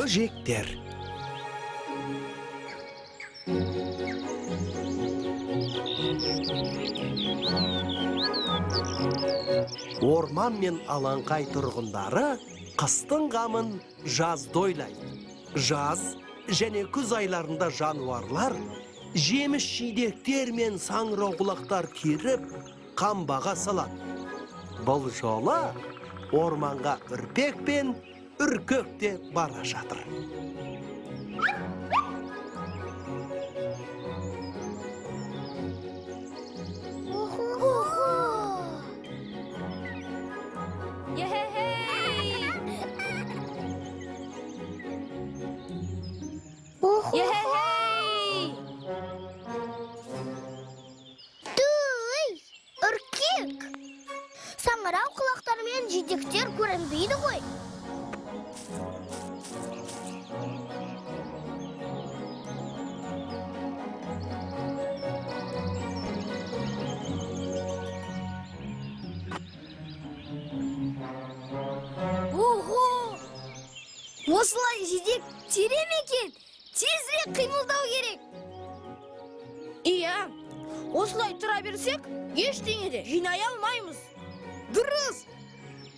Бөжектер. Орман мен алаңқай тұрғындары қыстың қамын жазда ойлайды. Жаз және күз айларында жануарлар жеміс жидектер мен саңырауқұлақтар киріп, қамбаға салады. Бұл жолы орманға үрпек пен үркек те бара жатыр. Саңырау құлақтар мен жидектер көрінбейді ғой. Ого! Осылай жидек терем екен. Тезірек қимылдау керек. Иә, осылай тұра берсек, ештеңе де жинай алмаймыз. Дұрыс!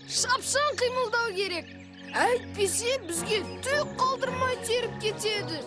Шапшаң қимылдау керек. Әйтпесе бізге түк қалдырмай теріп кетеді.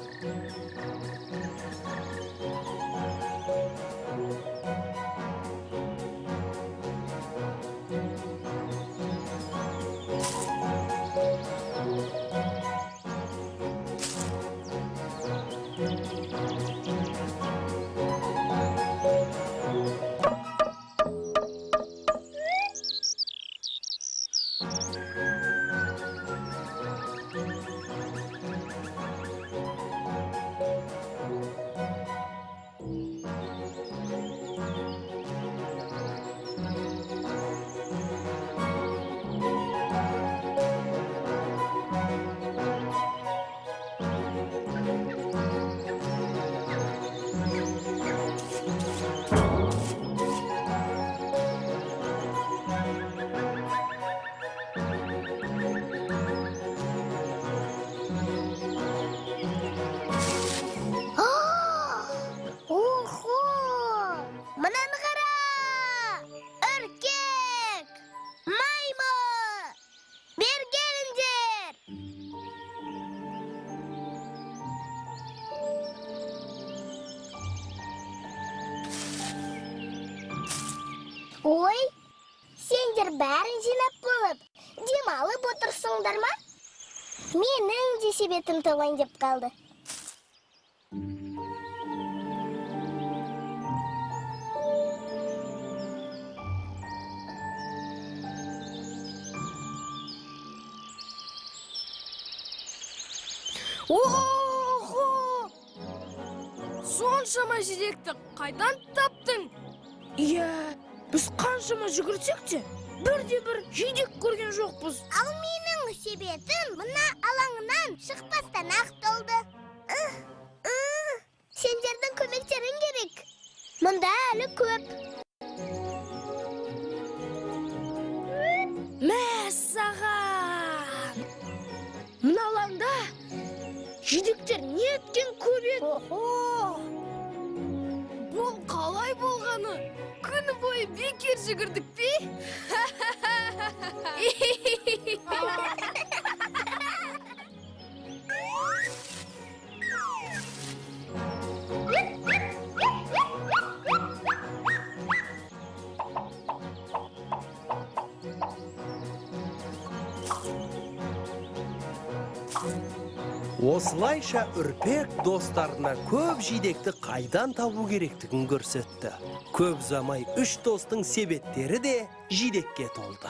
Ой, сендер бәрін жинап болып, демалып отырсыңдар ма? Менің де себетім толайын деп қалды. Ого! Соншама жидекті қайдан таптың? Иә, біз қаншама жүгірсек те, бірде-бір жидек көрген жоқпыз. Ал менің себетім мына алаңынан шықпастан ақ толды. Сендердің көмектерің керек. Мұнда әлі көп. Мәссаған! Мына алаңда жидектер неткен көп еді. Бұл қалай болғаны? Күні бойы бекер жүгірдік пе? Осылайша үрпек достарына көп жидекті қайдан табу керектігін көрсетті. Көп ұзамай үш достың себеттері де жидекке толды.